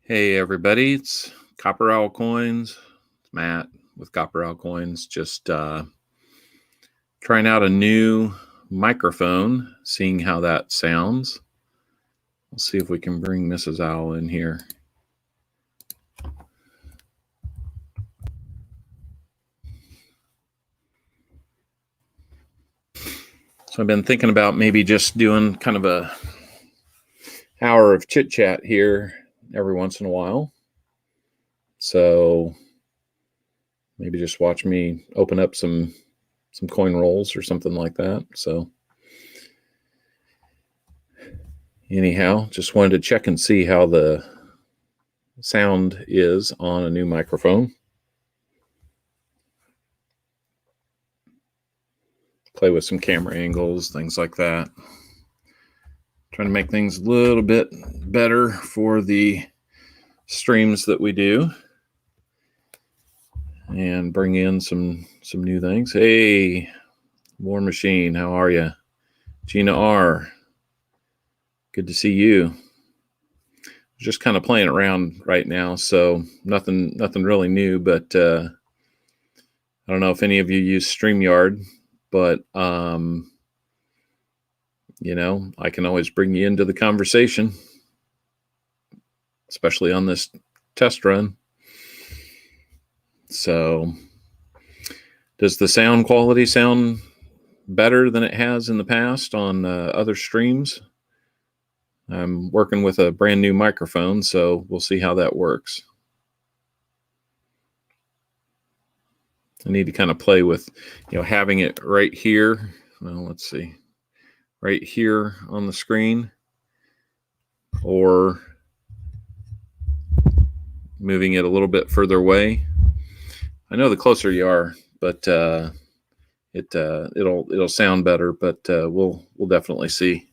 Hey everybody, it's Copper Owl Coins. It's Matt with Copper Owl Coins. Just trying out a new microphone, seeing how that sounds. We'll see if we can bring Mrs. Owl in here. So I've been thinking about maybe just doing kind of a hour of chit chat here every once in a while. So maybe just watch me open up some coin rolls or something like that. So anyhow, just wanted to check and see how the sound is on a new microphone. Play with some camera angles, things like that. Trying to make things a little bit better for the streams that we do. And bring in some new things. Hey, War Machine, how are you? Gina R, good to see you. Just kind of playing around right now, so nothing really new, but I don't know if any of you use StreamYard, but you know, I can always bring you into the conversation, especially on this test run. So does the sound quality sound better than it has in the past on other streams? I'm working with a brand new microphone, so we'll see how that works. I need to kind of play with, you know, having it right here. Well, let's see, right here on the screen, or moving it a little bit further away. I know the closer you are, but it'll sound better. But we'll definitely see.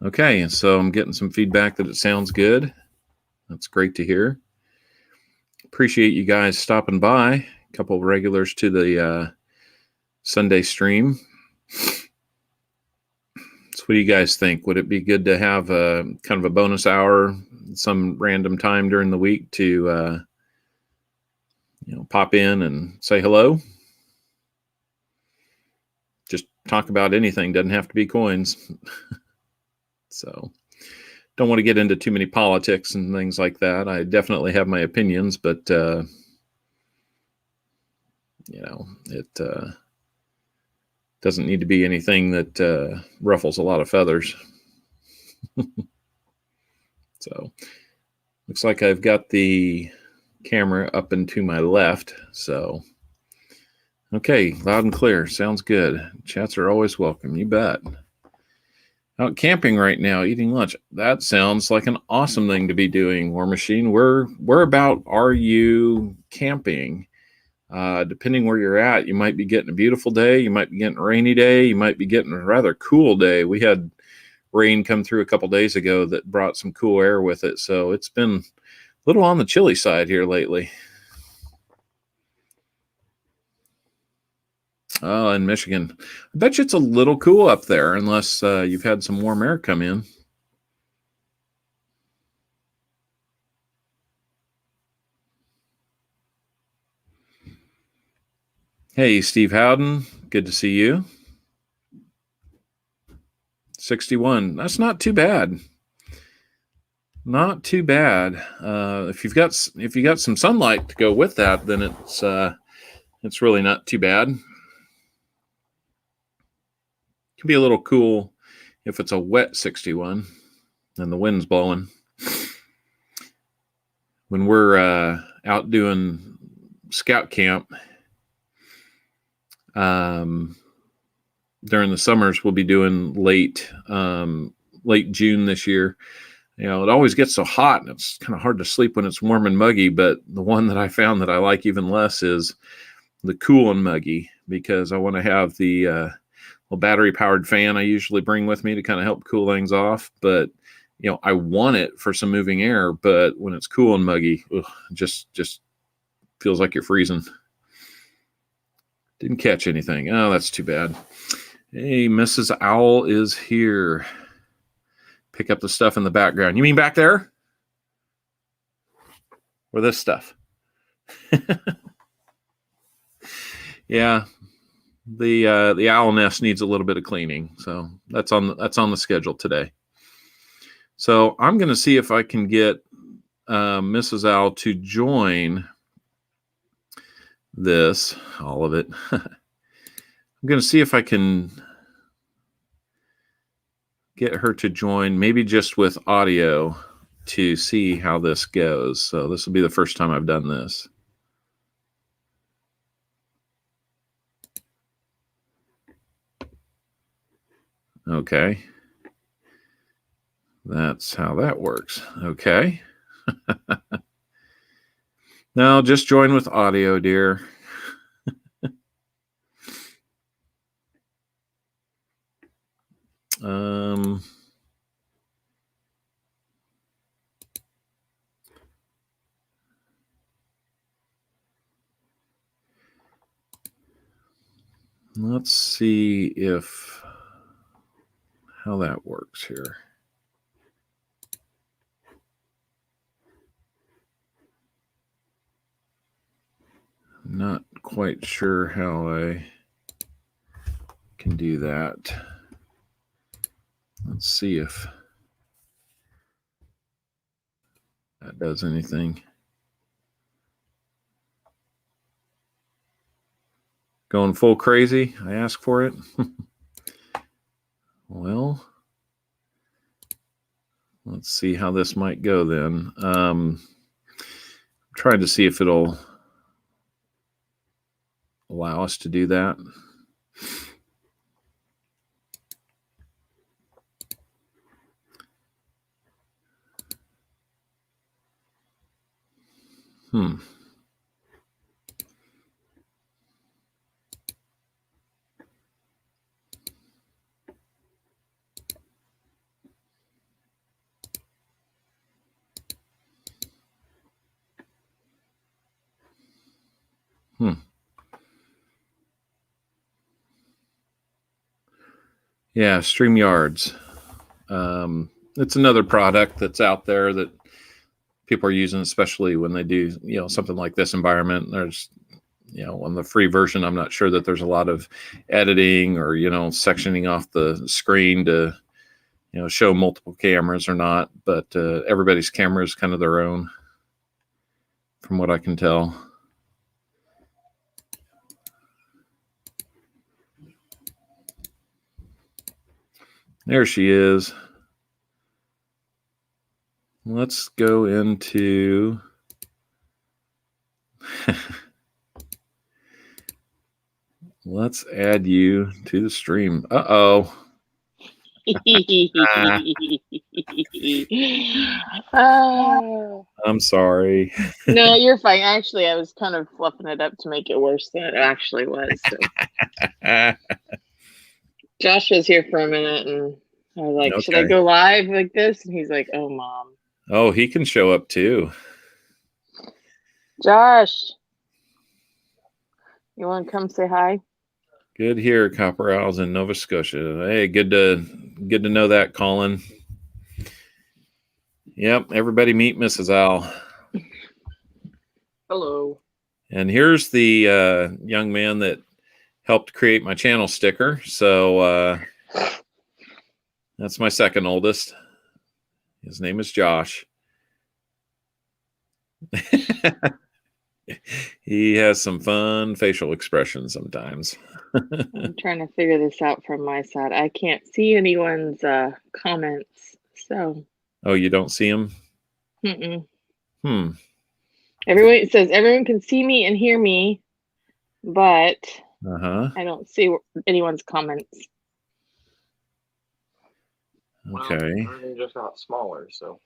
Okay, so I'm getting some feedback that it sounds good. That's great to hear. Appreciate you guys stopping by. A couple of regulars to the Sunday stream. So what do you guys think? Would it be good to have a kind of a bonus hour, some random time during the week to you know, pop in and say hello? Just talk about anything. Doesn't have to be coins. So don't want to get into too many politics and things like that. I definitely have my opinions, but you know, it doesn't need to be anything that ruffles a lot of feathers. So looks like I've got the camera up and to my left. So okay, loud and clear. Sounds good. Chats are always welcome. You bet. Out camping right now, eating lunch. That sounds like an awesome thing to be doing, War Machine. Where about are you camping? Depending where you're at, you might be getting a beautiful day. You might be getting a rainy day. You might be getting a rather cool day. We had rain come through a couple days ago that brought some cool air with it. So it's been a little on the chilly side here lately. Oh, in Michigan. I bet you it's a little cool up there unless you've had some warm air come in. Hey, Steve Howden. Good to see you. 61. That's not too bad. Not too bad. If you got some sunlight to go with that, then it's really not too bad. It can be a little cool if it's a wet 61 and the wind's blowing. When we're out doing scout camp, during the summers, we'll be doing late June this year. You know, it always gets so hot and it's kind of hard to sleep when it's warm and muggy. But the one that I found that I like even less is the cool and muggy, because I want to have the little battery powered fan I usually bring with me to kind of help cool things off. But, you know, I want it for some moving air, but when it's cool and muggy, just feels like you're freezing. Didn't catch anything. Oh, that's too bad. Hey, Mrs. Owl is here. Pick up the stuff in the background. You mean back there? or this stuff. Yeah, the owl nest needs a little bit of cleaning, so that's on the schedule today. So I'm going to see if I can get Mrs. Owl to join this, all of it. I'm going to see if I can get her to join, maybe just with audio, to see how this goes. So this will be the first time I've done this. Okay. That's how that works. Okay. Now just join with audio, dear. Let's see how that works here. I'm not quite sure how I can do that. Let's see if that does anything. Going full crazy? I ask for it. Well, let's see how this might go then. I'm trying to see if it'll allow us to do that. Yeah, StreamYards. It's another product that's out there that people are using, especially when they do, something like this environment. There's, on the free version, I'm not sure that there's a lot of editing or, sectioning off the screen to, show multiple cameras or not. But everybody's camera is kind of their own, from what I can tell. There she is. Let's go into let's add you to the stream. Uh-oh. I'm sorry. No, you're fine. Actually, I was kind of fluffing it up to make it worse than it actually was. So. Josh was here for a minute, and I was like, should I go live like this? And he's like, oh, Mom. Oh, he can show up too. Josh, you want to come say hi? Good here, Copper Owls in Nova Scotia. Hey, good to know that, Colin. Yep, everybody meet Mrs. Owl. Hello. And here's the young man that helped create my channel sticker. So that's my second oldest. His name is Josh. He has some fun facial expressions sometimes. I'm trying to figure this out from my side. I can't see anyone's comments. So. Oh, you don't see them? Everyone, it says everyone can see me and hear me, but I don't see anyone's comments. Okay. Well, everything just got smaller, so.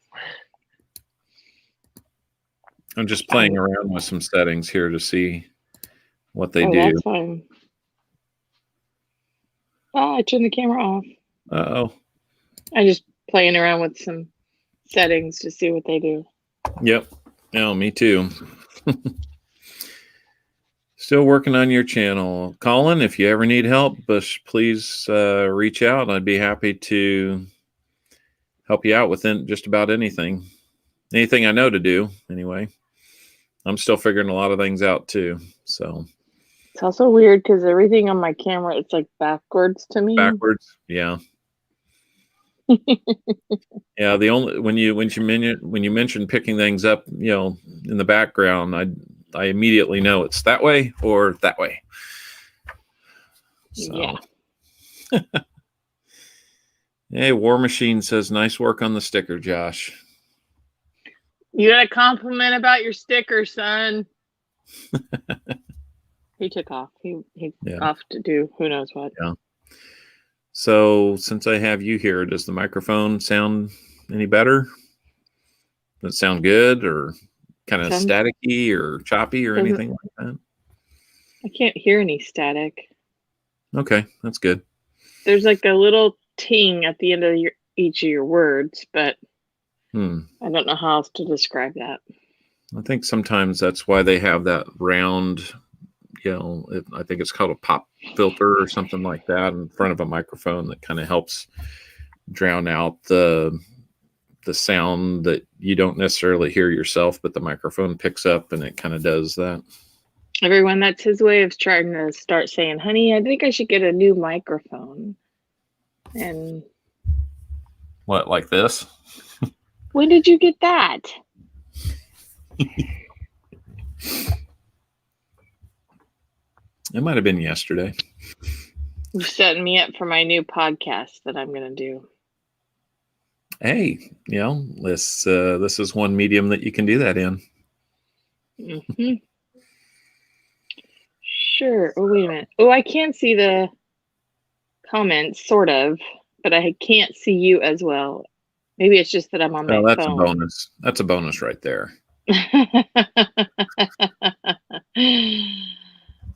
I'm just playing around with some settings here to see what they do. That's fine. Oh, I turned the camera off. Uh-oh. I'm just playing around with some settings to see what they do. Yep. Oh, me too. Still working on your channel. Colin, if you ever need help, please reach out. I'd be happy to help you out with just about anything. Anything I know to do, anyway. I'm still figuring a lot of things out too. So it's also weird because everything on my camera, it's like backwards to me. Backwards. Yeah. Yeah, the only when you mention picking things up, in the background, I immediately know it's that way or that way. So. Yeah. Hey, War Machine says, "Nice work on the sticker, Josh." You got a compliment about your sticker, son. He took off. He off to do who knows what. Yeah. So since I have you here, does the microphone sound any better? Does it sound good or kind of staticky or choppy or anything like that? I can't hear any static. Okay, that's good. There's like a little ting at the end of each of your words, but I don't know how else to describe that. I think sometimes that's why they have that round, I think it's called a pop filter or something like that in front of a microphone that kind of helps drown out the sound that you don't necessarily hear yourself, but the microphone picks up, and it kind of does that. Everyone, that's his way of trying to start saying, honey, I think I should get a new microphone. And what, like this? When did you get that? It might have been yesterday. You're setting me up for my new podcast that I'm going to do. Hey, this is one medium that you can do that in. Mm-hmm. Sure. Oh, wait a minute. Oh, I can see the comments, sort of, but I can't see you as well. Maybe it's just that I'm on my phone. That's a bonus. That's a bonus right there.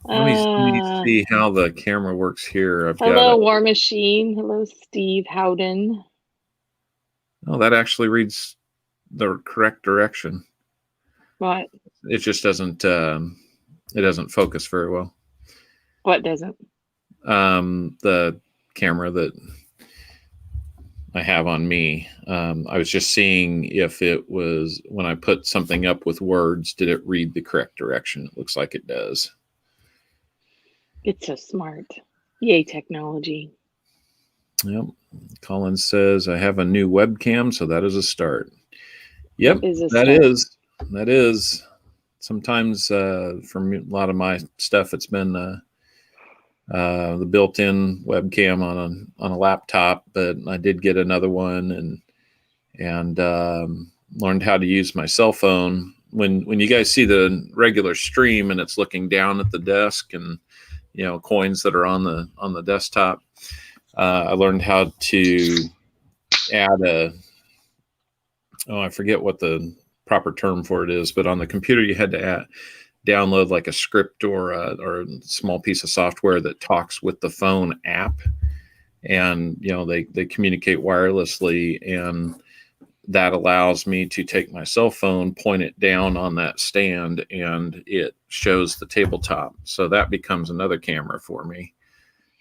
Let me see how the camera works here. Hello, War Machine. Hello, Steve Howden. Oh, that actually reads the correct direction. What? It just doesn't. It doesn't focus very well. What doesn't? The camera that I have on me. I was just seeing if it was when I put something up with words, did it read the correct direction? It looks like it does. It's so smart. Yay, technology. Yep. Colin says, I have a new webcam, so that is a start. Yep, that is. Sometimes for a lot of my stuff, it's been the built-in webcam on a laptop, but I did get another one and learned how to use my cell phone. When you guys see the regular stream and it's looking down at the desk and coins that are on the desktop, I learned how to add I forget what the proper term for it is, but on the computer you had to download like a script or a small piece of software that talks with the phone app, and they communicate wirelessly, and that allows me to take my cell phone, point it down on that stand, and it shows the tabletop. So that becomes another camera for me.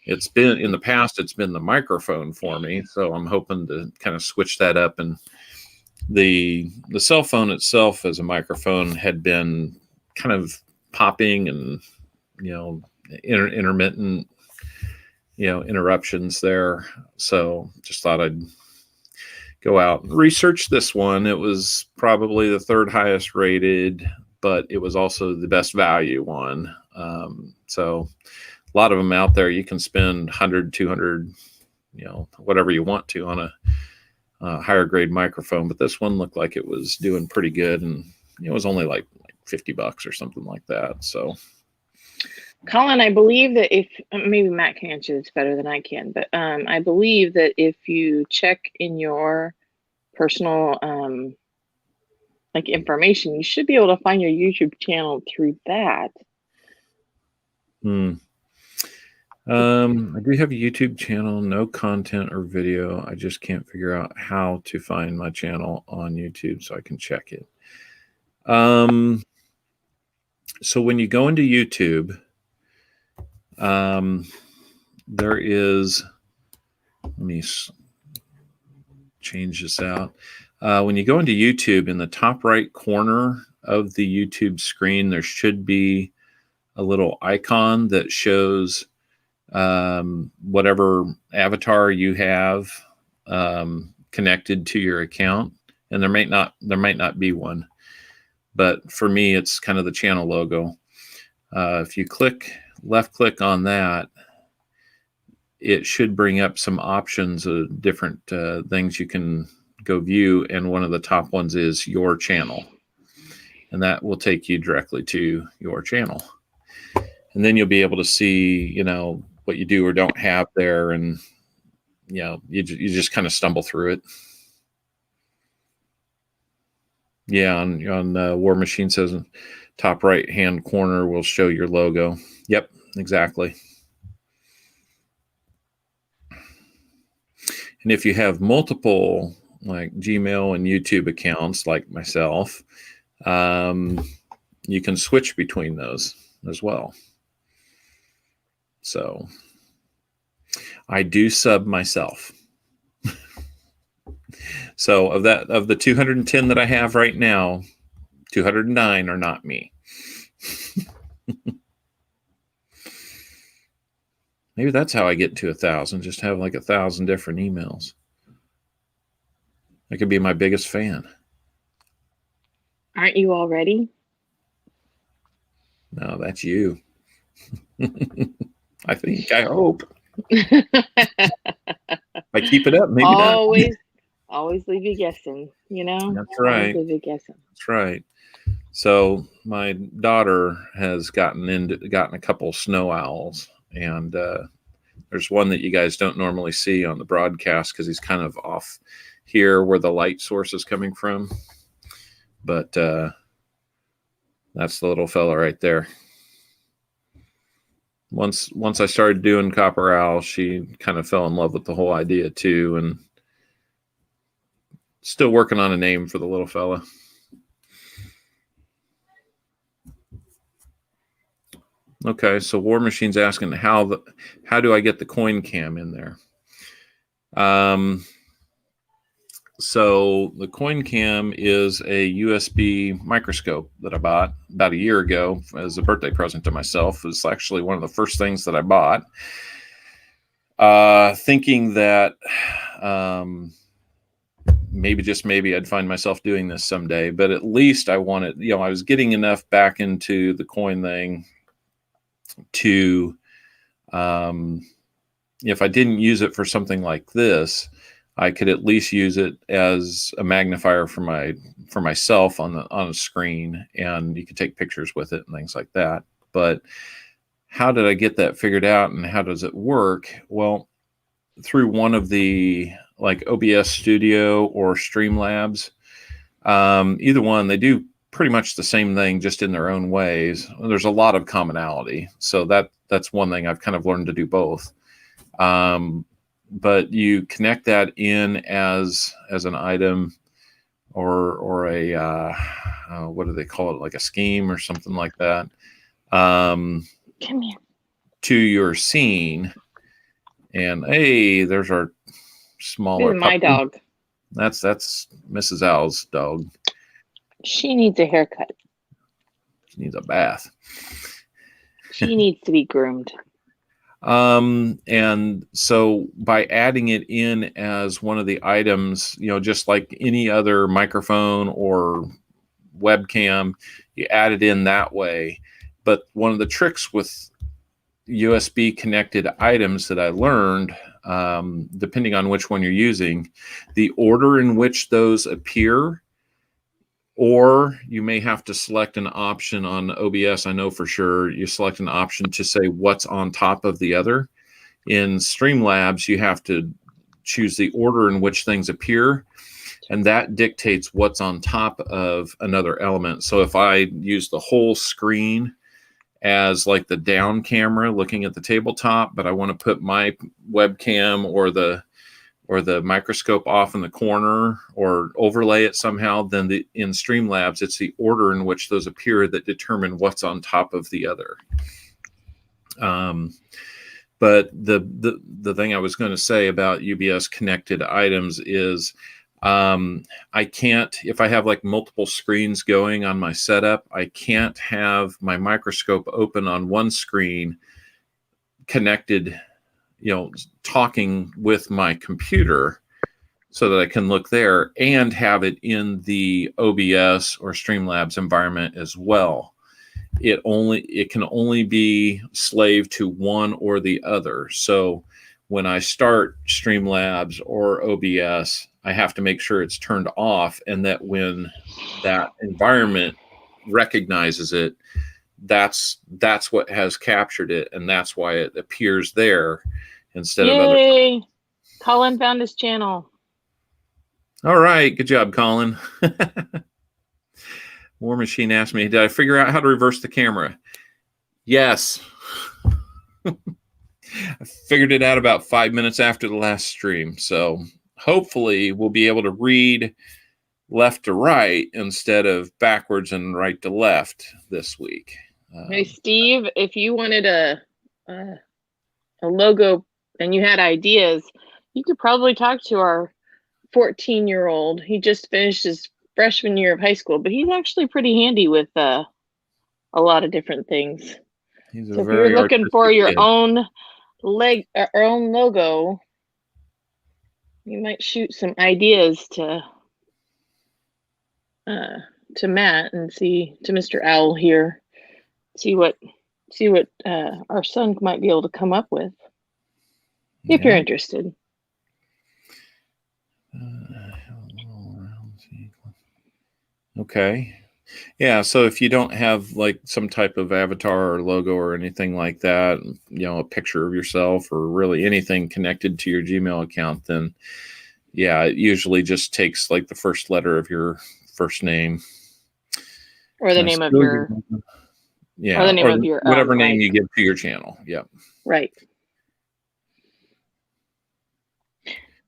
It's been in the past, it's been the microphone for me. So I'm hoping to kind of switch that up. And the cell phone itself as a microphone had been kind of popping and, intermittent, interruptions there. So just thought I'd go out and research this one. It was probably the third highest rated, but it was also the best value one. So a lot of them out there, you can spend 100, 200, whatever you want to on a higher grade microphone. But this one looked like it was doing pretty good. And it was only like $50 or something like that. So, Colin, I believe that if maybe Matt can answer this better than I can, but I believe that if you check in your personal information, you should be able to find your YouTube channel through that. I do have a YouTube channel, no content or video. I just can't figure out how to find my channel on YouTube so I can check it. So when you go into YouTube, there is, let me change this out. When you go into YouTube, in the top right corner, of the YouTube screen, there should be a little icon that shows whatever avatar you have connected to your account, and there might not be one, but for me it's kind of the channel logo. If you left click on that, it should bring up some options of different things you can go view, and one of the top ones is your channel, and that will take you directly to your channel, and then you'll be able to see what you do or don't have there, and you just kind of stumble through it. Yeah, on War Machine says top right hand corner will show your logo. Yep, exactly. And if you have multiple like Gmail and YouTube accounts like myself, you can switch between those as well. So I do sub myself. So of the 210 that I have right now, 209 are not me. Maybe that's how I get to 1,000. Just have like 1,000 different emails. I could be my biggest fan. Aren't you already? No, that's you. I think. I hope. If I keep it up, maybe always leave you guessing. That's right. Always leave you guessing. That's right. So my daughter has gotten a couple snow owls, and there's one that you guys don't normally see on the broadcast because he's kind of off here where the light source is coming from. But that's the little fella right there. Once I started doing Copper Owl, she kind of fell in love with the whole idea too, and still working on a name for the little fella. Okay, so War Machine's asking how do I get the coin cam in there? So the coin cam is a USB microscope that I bought about a year ago as a birthday present to myself. It's actually one of the first things that I bought, thinking that maybe I'd find myself doing this someday, but at least I wanted, I was getting enough back into the coin thing to, if I didn't use it for something like this, I could at least use it as a magnifier for myself on a screen, and you could take pictures with it and things like that. But how did I get that figured out, and how does it work? Well, through one of the like OBS Studio or Streamlabs, either one, they do pretty much the same thing, just in their own ways. There's a lot of commonality, so that's one thing I've kind of learned to do both. But you connect that in as an item or a what do they call it, like a scheme or something like that, Come here. to your scene. And hey, there's our smaller my puppy. dog. That's Mrs. Owl's dog. She needs a haircut. She needs a bath. She needs to be groomed. And so by adding it in as one of the items, just like any other microphone or webcam, you add it in that way. But one of the tricks with USB connected items that I learned, depending on which one you're using, the order in which those appear, or you may have to select an option on OBS. I know for sure you select an option to say what's on top of the other. In Streamlabs, you have to choose the order in which things appear, and that dictates what's on top of another element. So if I use the whole screen as like the down camera looking at the tabletop, but I want to put my webcam or the microscope off in the corner or overlay it somehow, then in Streamlabs, it's the order in which those appear that determine what's on top of the other. But the thing I was going to say about UBS connected items is I can't, if I have like multiple screens going on my setup, I can't have my microscope open on one screen connected, talking with my computer so that I can look there and have it in the OBS or Streamlabs environment as well. It can only be slave to one or the other. So when I start Streamlabs or OBS, I have to make sure it's turned off, and that when that environment recognizes it, that's what has captured it, and that's why it appears there instead of other. Yay! Colin found his channel. All right, good job, Colin. War Machine asked me, did I figure out how to reverse the camera? Yes. I figured it out about 5 minutes after the last stream. So hopefully we'll be able to read left to right instead of backwards and right to left this week. Hey, Steve, if you wanted a logo and you had ideas, you could probably talk to our 14-year-old. He just finished his freshman year of high school, but he's actually pretty handy with a lot of different things. So if you're looking for your own logo, you might shoot some ideas to Matt and to Mr. Owl here, see what our son might be able to come up with if you're interested. Okay. Yeah, so if you don't have like some type of avatar or logo or anything like that, a picture of yourself or really anything connected to your Gmail account, then yeah, it usually just takes like the first letter of your first name. Or the name of your... Yeah, or the name of your... Whatever name you give to your channel. Yep. Right.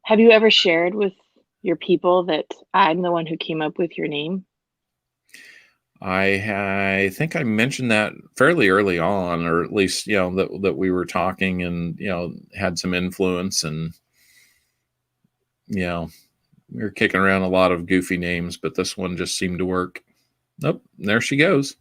Have you ever shared with your people that I'm the one who came up with your name? I think I mentioned that fairly early on, or at least, that we were talking and, had some influence, and, we were kicking around a lot of goofy names, but this one just seemed to work. Nope. There she goes.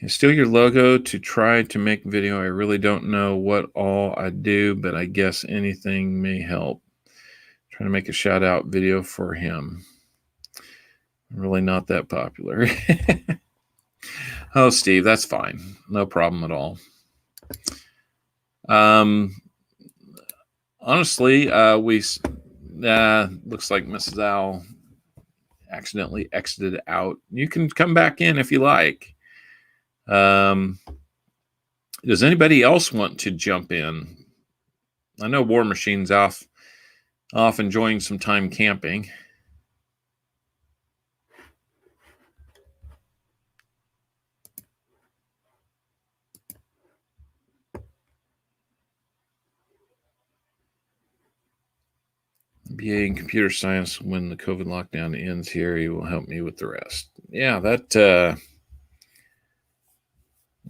Steal your logo to try to make video. I really don't know what all I do, but I guess anything may help. Trying to make a shout out video for him. Really not that popular. Oh, Steve, that's fine. No problem at all. Honestly, looks like Mrs. Owl accidentally exited out. You can come back in if you like. Does anybody else want to jump in? I know War Machine's off enjoying some time camping. BA in computer science. When the COVID lockdown ends here, he will help me with the rest. Yeah, that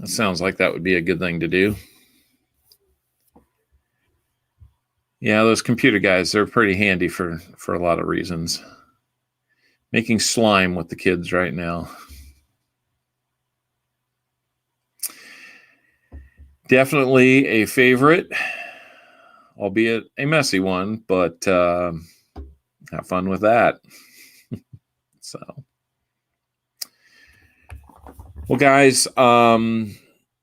sounds like that would be a good thing to do. Yeah, those computer guys, they're pretty handy for a lot of reasons. Making slime with the kids right now. Definitely a favorite, albeit a messy one, but have fun with that. So, well, guys,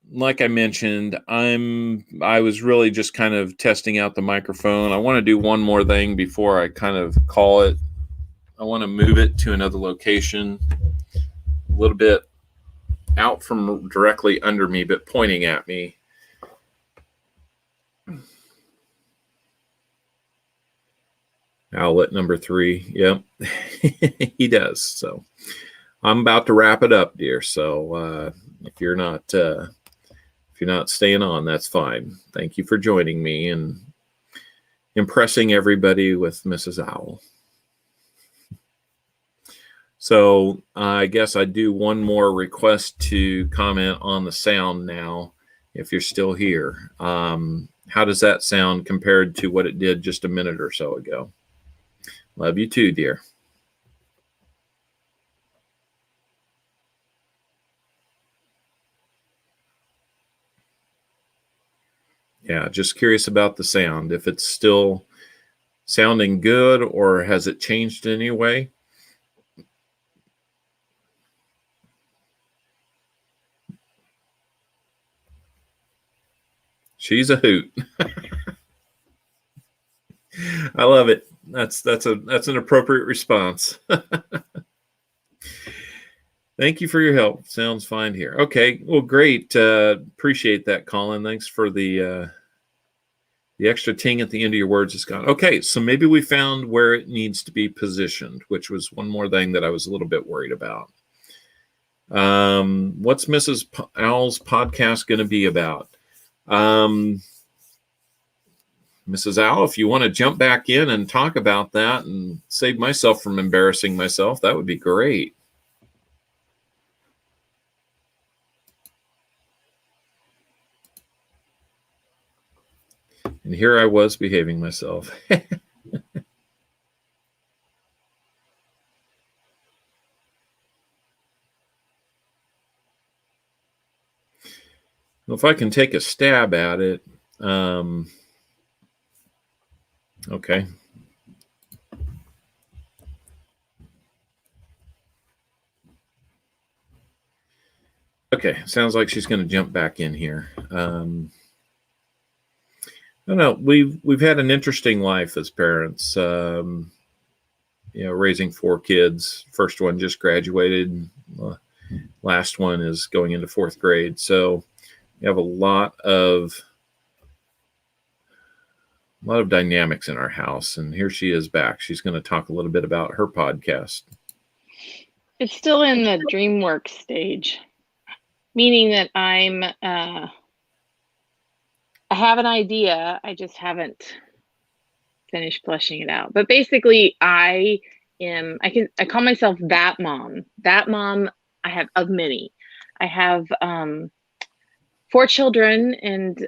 like I mentioned, I was really just kind of testing out the microphone. I want to do one more thing before I kind of call it. I want to move it to another location, a little bit out from directly under me, but pointing at me. Outlet number 3. Yep, he does. So I'm about to wrap it up, dear. So if you're not staying on, that's fine. Thank you for joining me and impressing everybody with Mrs. Owl. So I guess I do one more request to comment on the sound now. if you're still here. How does that sound compared to what it did just a minute or so ago? Love you too, dear. Yeah, just curious about the sound, if it's still sounding good or has it changed in any way? She's a hoot. I love it. That's an appropriate response. Thank you for your help. Sounds fine here. Okay, well, great. Appreciate that, Colin. Thanks for the extra ting at the end of your words is gone. Okay, so maybe we found where it needs to be positioned, which was one more thing that I was a little bit worried about. What's Mrs. Owl's podcast going to be about? Mrs. Owl, if you want to jump back in and talk about that and save myself from embarrassing myself, that would be great. And here I was behaving myself. Well, if I can take a stab at it, okay. Okay, sounds like she's going to jump back in here. I don't know. We've had an interesting life as parents. Raising 4 kids. First one just graduated. Last one is going into 4th grade. So we have a lot of dynamics in our house, and here she is back. She's going to talk a little bit about her podcast. It's still in the dream work stage, meaning that I have an idea. I just haven't finished fleshing it out. But basically, I call myself that mom. That mom I have of many. I have 4 children, and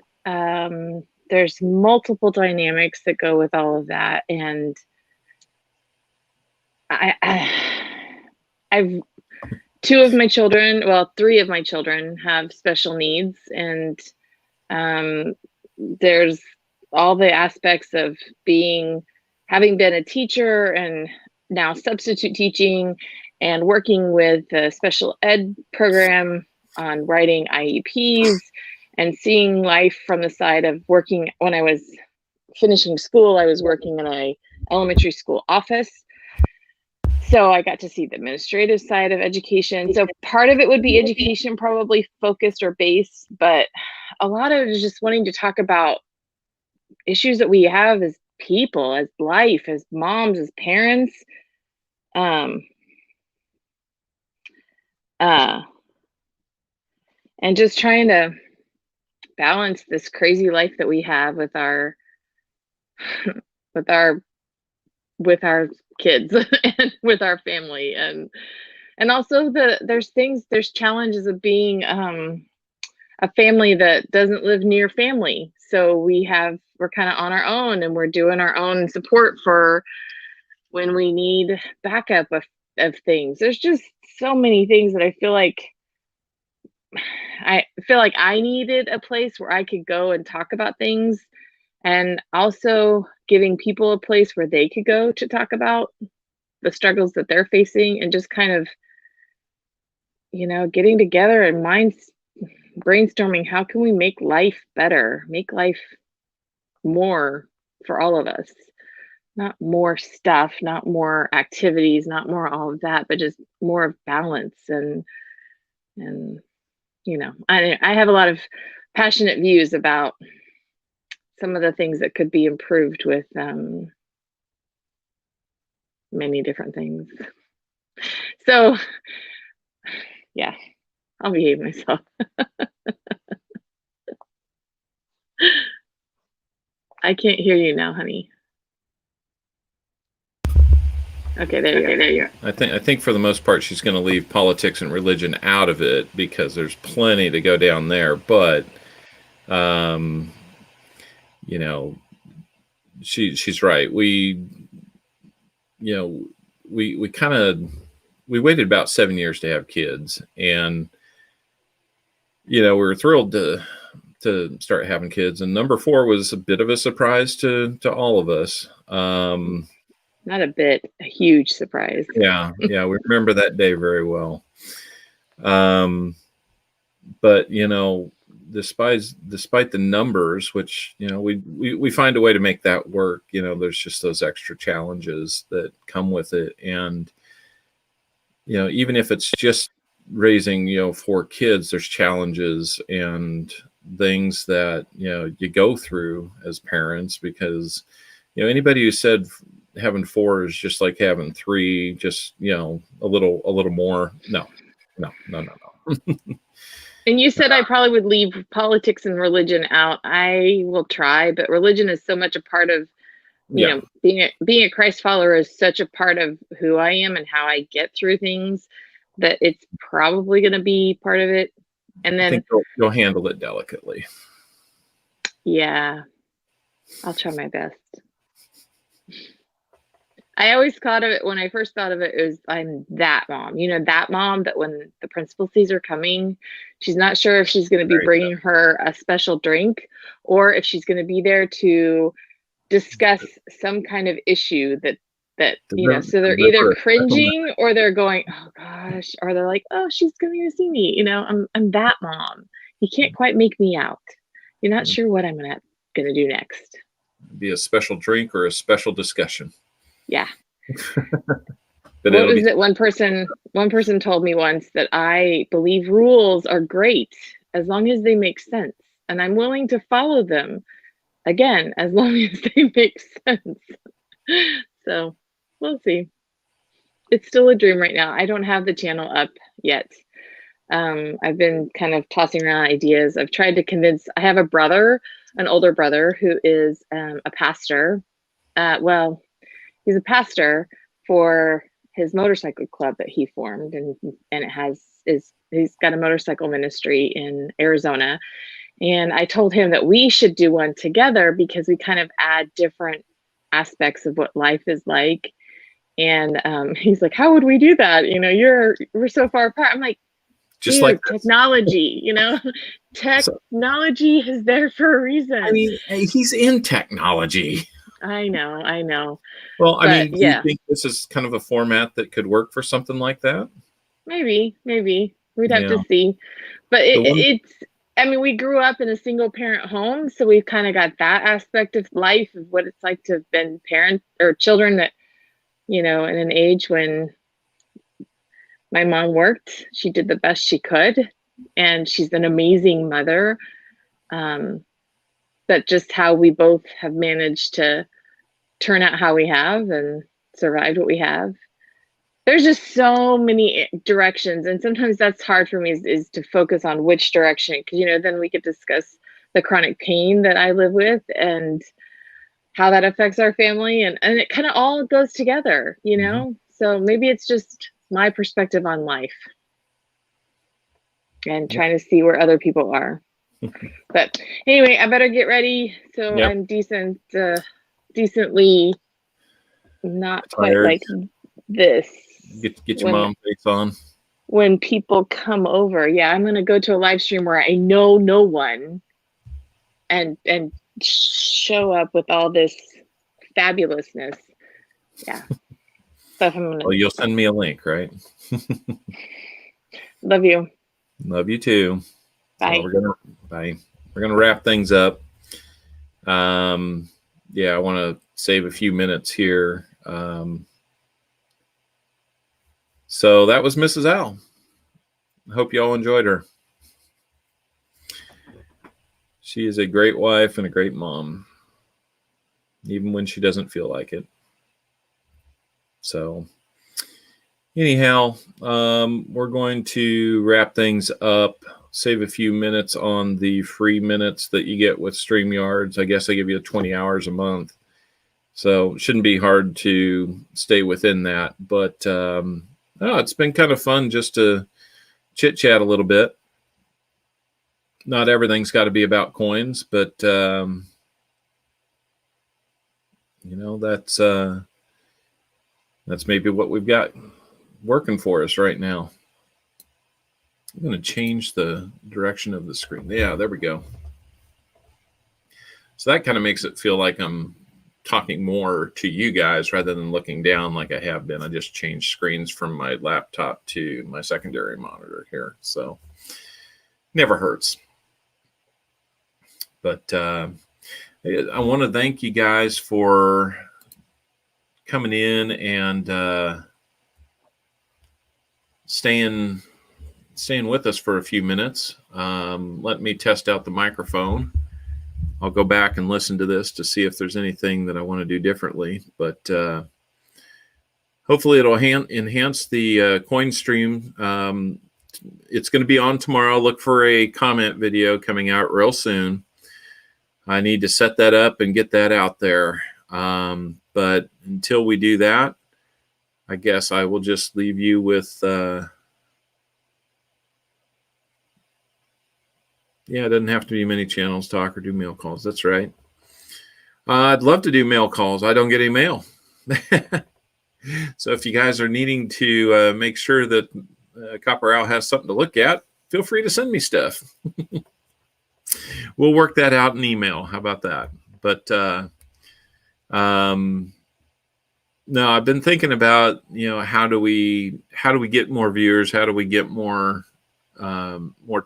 there's multiple dynamics that go with all of that. And I've 3 of my children have special needs, and there's all the aspects of having been a teacher and now substitute teaching and working with a special ed program on writing IEPs and seeing life from the side of working. When I was finishing school, I was working in a elementary school office. So I got to see the administrative side of education. So part of it would be education, probably focused or based, but a lot of it is just wanting to talk about issues that we have as people, as life, as moms, as parents. And just trying to balance this crazy life that we have with our kids and with our family, and also there's challenges of being a family that doesn't live near family. So we're kind of on our own, and we're doing our own support for when we need backup of things. There's just so many things that I feel like I needed a place where I could go and talk about things, and also giving people a place where they could go to talk about the struggles that they're facing, and just kind of, getting together and brainstorming, how can we make life better, make life more for all of us? Not more stuff, not more activities, not more all of that, but just more of balance. And I have a lot of passionate views about some of the things that could be improved with many different things. So yeah, I'll behave myself. I can't hear you now, honey. Okay, there you go. I think for the most part she's going to leave politics and religion out of it, because there's plenty to go down there. But You know, she's right. We waited about 7 years to have kids, and we were thrilled to start having kids. And number 4 was a bit of a surprise to all of us. Not a bit, a huge surprise. Yeah, we remember that day very well. But despite the numbers, which we find a way to make that work. There's just those extra challenges that come with it, and even if it's just raising 4 kids, there's challenges and things that you go through as parents, because anybody who said having 4 is just like having 3, just a little more, no. And you said I probably would leave politics and religion out. I will try, but religion is so much a part of being a Christ follower is such a part of who I am and how I get through things, that it's probably going to be part of it. And then I think you'll handle it delicately. Yeah, I'll try my best. I always thought of it, when I first thought of it, was I'm that mom. That mom that when the principal sees her coming, she's not sure if she's going to be bringing her a special drink or if she's going to be there to discuss some kind of issue that so they're either cringing or they're going, oh gosh, or they're like, oh, she's coming to see me. I'm that mom. You can't quite make me out. You're not sure what I'm gonna do next. Be a special drink or a special discussion. Yeah. But what was it? One person told me once that I believe rules are great as long as they make sense, and I'm willing to follow them, again, as long as they make sense. So we'll see. It's still a dream right now. I don't have the channel up yet. I've been kind of tossing around ideas. I've tried to convince. I have an older brother who is a pastor. Well, he's a pastor for his motorcycle club that he formed, and he's got a motorcycle ministry in Arizona. And I told him that we should do one together because we kind of add different aspects of what life is like. And he's like, how would we do that? We're so far apart. I'm like, just like technology, technology is there for a reason. I mean, he's in technology. I know. Well, do you think this is kind of a format that could work for something like that? Maybe. We'd have to see. But we grew up in a single parent home, so we've kind of got that aspect of life, of what it's like to have been parents or children that, in an age when my mom worked. She did the best she could, and she's an amazing mother. But just how we both have managed to turn out how we have and survived what we have. There's just so many directions, and sometimes that's hard for me is to focus on which direction, because then we could discuss the chronic pain that I live with and how that affects our family, and it kind of all goes together, Mm-hmm. So maybe it's just my perspective on life and trying to see where other people are. But anyway, I better get ready so I'm decently not quite tired. like this. Get your mom face on. When people come over, I'm gonna go to a live stream where I know no one and show up with all this fabulousness. Yeah. Well, you'll send me a link, right? Love you. Love you too. Bye. We're gonna wrap things up. I want to save a few minutes here. So that was Mrs. Al. I hope you all enjoyed her. She is a great wife and a great mom, even when she doesn't feel like it. So anyhow, we're going to wrap things up, save a few minutes on the free minutes that you get with StreamYards. I guess I give you 20 hours a month. So it shouldn't be hard to stay within that. But it's been kind of fun just to chit chat a little bit. not everything's got to be about coins, but you know, that's maybe what we've got working for us right now. I'm going to change the direction of the screen. Yeah, there we go. So that kind of makes it feel like I'm talking more to you guys rather than looking down like I have been. I just changed screens from my laptop to my secondary monitor here. So never hurts. But I want to thank you guys for coming in and staying with us for a few minutes. Let me test out the microphone. I'll go back and listen to this to see if there's anything that I want to do differently. But hopefully it'll enhance the coin stream. It's going to be on tomorrow. Look for a comment video coming out real soon. I need to set that up and get that out there. But until we do that, I guess I will just leave you with... yeah, it doesn't have to be many channels, talk or do mail calls. That's right. I'd love to do mail calls. I don't get any mail. So if you guys are needing to make sure that Copper Owl has something to look at, feel free to send me stuff. We'll work that out in email. How about that? But no, I've been thinking about, you know, how do we get more viewers? How do we get more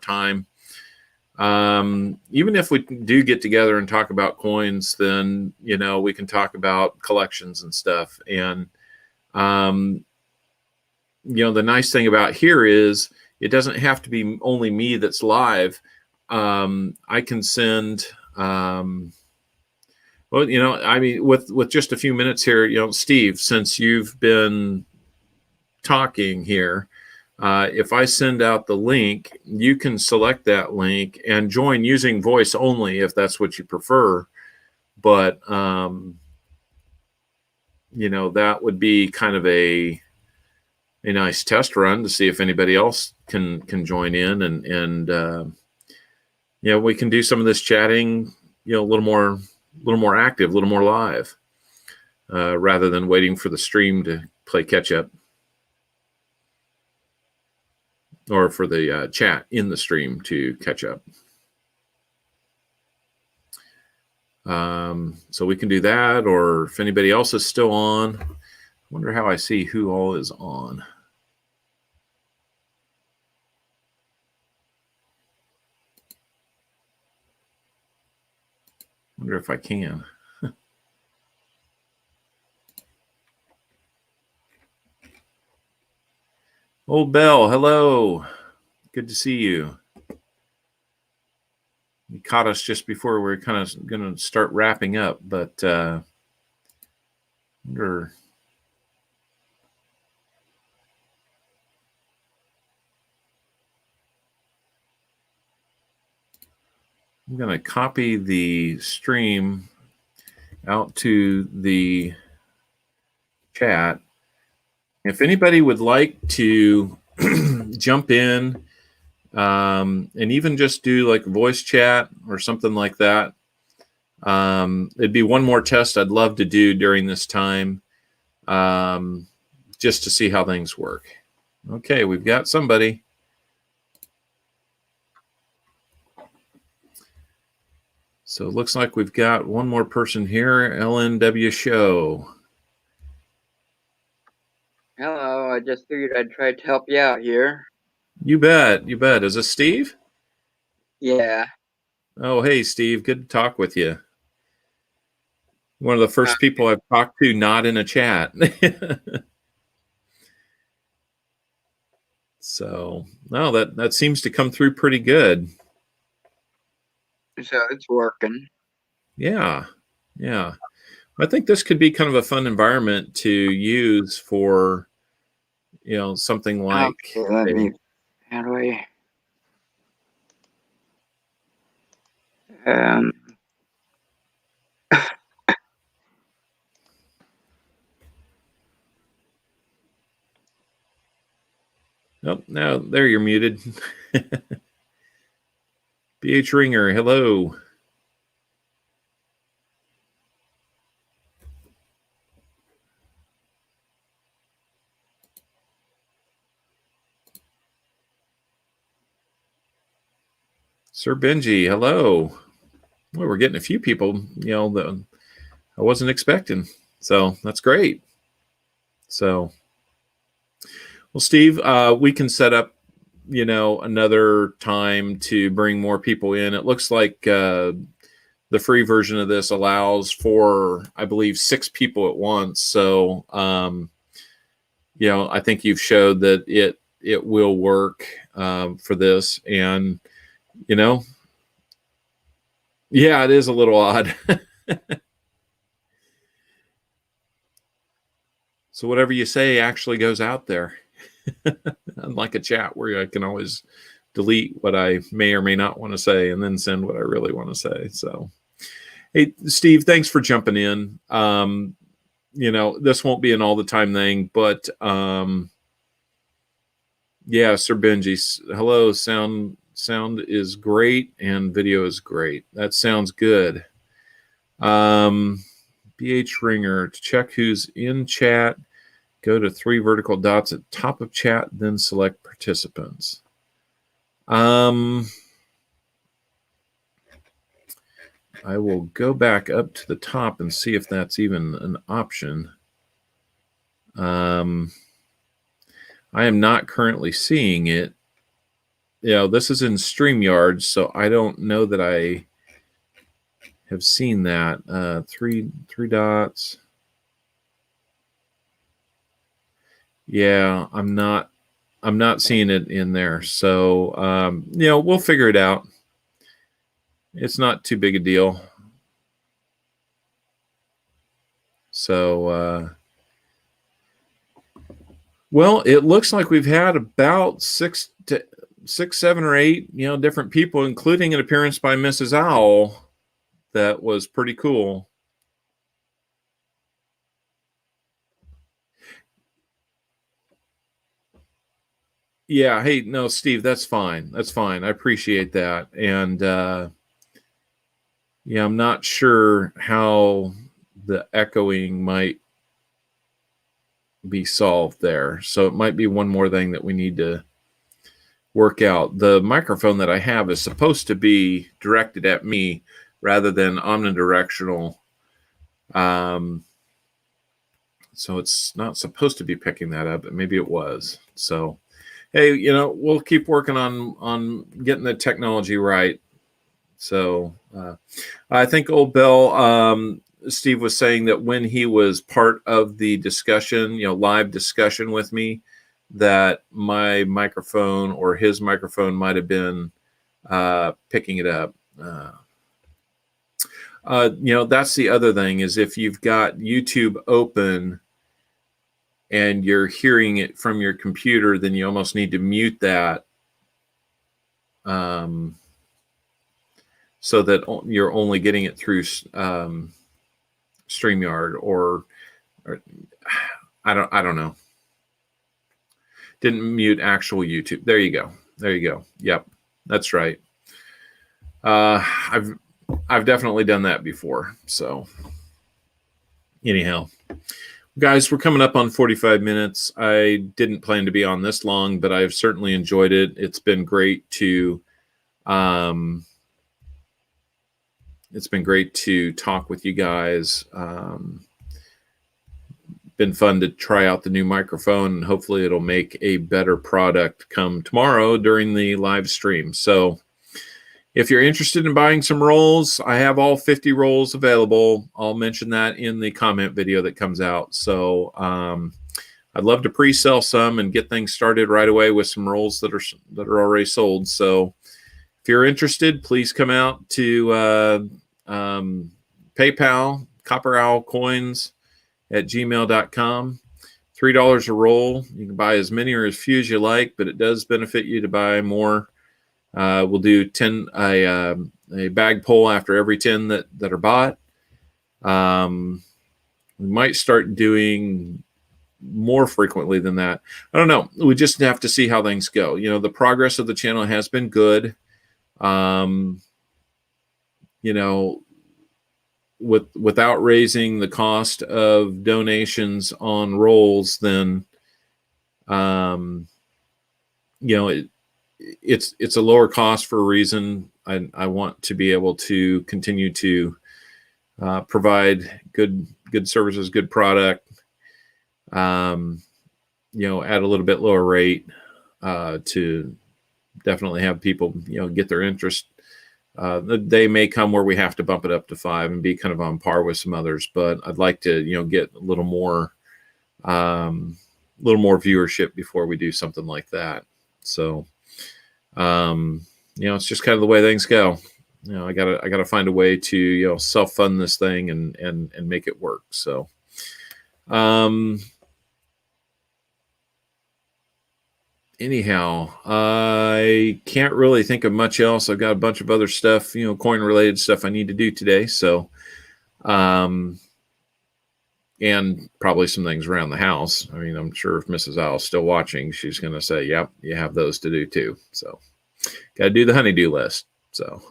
time? Even if we do get together and talk about coins, then, you know, we can talk about collections and stuff. And, you know, the nice thing about here is it doesn't have to be only me that's live. I can send, well, you know, I mean, with just a few minutes here, you know, Steve, since you've been talking here, if I send out the link, you can select that link and join using voice only if that's what you prefer. But, you know, that would be kind of a nice test run to see if anybody else can join in and you know, we can do some of this chatting, you know, a little more active, a little more live, rather than waiting for the stream to play catch up. Or for the chat in the stream to catch up. So we can do that, or if anybody else is still on. I wonder how I see who all is on. Wonder if I can. Old Bell, hello. Good to see you. You caught us just before we were kind of going to start wrapping up, but wonder. I'm going to copy the stream out to the chat. If anybody would like to jump in and even just do like voice chat or something like that, it'd be one more test I'd love to do during this time, just to see how things work. Okay, we've got somebody. So it looks like we've got one more person here, LNW Show. Hello, I just figured I'd try to help you out here. You bet, you bet. Is this Steve? Yeah. Oh, hey, Steve. Good to talk with you. One of the first people I've talked to not in a chat. So, no, that seems to come through pretty good. So it's working. Yeah, yeah. I think this could be kind of a fun environment to use for, you know, something like. Okay, how do I? Oh, now there you're muted. BH Ringer, hello. Sir Benji, hello. Well, we're getting a few people, that I wasn't expecting. So that's great. So, well, Steve, we can set up, another time to bring more people in. It looks like the free version of this allows for, I believe, 6 people at once. So, I think you've showed that it will work for this. And, yeah, it is a little odd. So whatever you say actually goes out there. Unlike a chat where I can always delete what I may or may not want to say and then send what I really want to say. So, hey, Steve, thanks for jumping in. This won't be an all the time thing, but yeah, Sir Benji, hello. Sound is great and video is great. That sounds good. BH Ringer, to check who's in chat, go to 3 vertical dots at the top of chat, then select participants. I will go back up to the top and see if that's even an option. I am not currently seeing it. This is in StreamYard, so I don't know that I have seen that. Three dots. Yeah, I'm not seeing it in there. So we'll figure it out. It's not too big a deal. So well, it looks like we've had about 6, 7, or 8, different people, including an appearance by Mrs. Owl. That was pretty cool. Yeah. Hey, no, Steve, that's fine. That's fine. I appreciate that. And yeah, I'm not sure how the echoing might be solved there. So it might be one more thing that we need to work out. The microphone that I have is supposed to be directed at me rather than omnidirectional. So it's not supposed to be picking that up, but maybe it was. So, hey, we'll keep working on getting the technology right. So I think Old Bell, Steve was saying that when he was part of the discussion, live discussion with me, that my microphone or his microphone might have been picking it up. That's the other thing, is if you've got YouTube open and you're hearing it from your computer, then you almost need to mute that so that you're only getting it through StreamYard or I don't know. Didn't mute actual YouTube. There you go. Yep, that's right. I've definitely done that before. So anyhow, guys, we're coming up on 45 minutes. I didn't plan to be on this long, but I've certainly enjoyed it. It's been great to talk with you guys. Been fun to try out the new microphone, and hopefully it'll make a better product come tomorrow during the live stream. So if you're interested in buying some rolls, I have all 50 rolls available. I'll mention that in the comment video that comes out. So I'd love to pre-sell some and get things started right away with some rolls that are already sold. So if you're interested, please come out to PayPal, Copper Owl Coins at gmail.com. $3 a roll. You can buy as many or as few as you like, but it does benefit you to buy more. We'll do a bag pull after every 10 that are bought. We might start doing more frequently than that. I don't know. We just have to see how things go. The progress of the channel has been good. You know, without raising the cost of donations on rolls, then you know, it's a lower cost for a reason. I want to be able to continue to provide good services, good product. You know, at a little bit lower rate to definitely have people, you know, get their interest. The day may come where we have to bump it up to 5 and be kind of on par with some others, but I'd like to, you know, get a little more viewership before we do something like that. So, you know, it's just kind of the way things go. You know, I gotta find a way to, you know, self-fund this thing and make it work. So, anyhow, I can't really think of much else. I've got a bunch of other stuff, you know, coin related stuff I need to do today. So, and probably some things around the house. I mean, I'm sure if Mrs. Owl's still watching, she's going to say, yep, you have those to do too. So got to do the honeydew list. So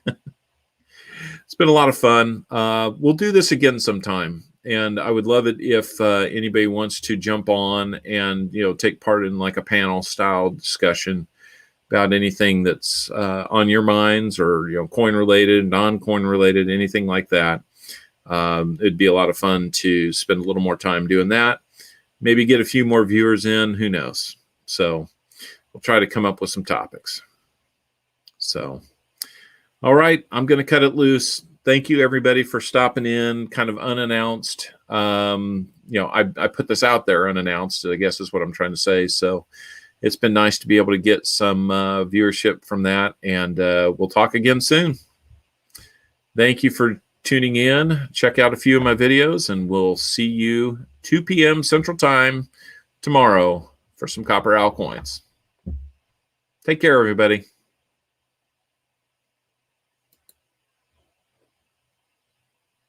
it's been a lot of fun. We'll do this again sometime. And I would love it if anybody wants to jump on and, you know, take part in like a panel style discussion about anything that's on your minds, or, you know, coin related, non-coin related, anything like that. It'd be a lot of fun to spend a little more time doing that. Maybe get a few more viewers in, who knows? So we'll try to come up with some topics. So, all right, I'm going to cut it loose. Thank you, everybody, for stopping in, kind of unannounced. You know, I put this out there unannounced, I guess is what I'm trying to say. So it's been nice to be able to get some viewership from that, and we'll talk again soon. Thank you for tuning in. Check out a few of my videos, and we'll see you 2 p.m. Central Time tomorrow for some Copper Owl coins. Take care, everybody.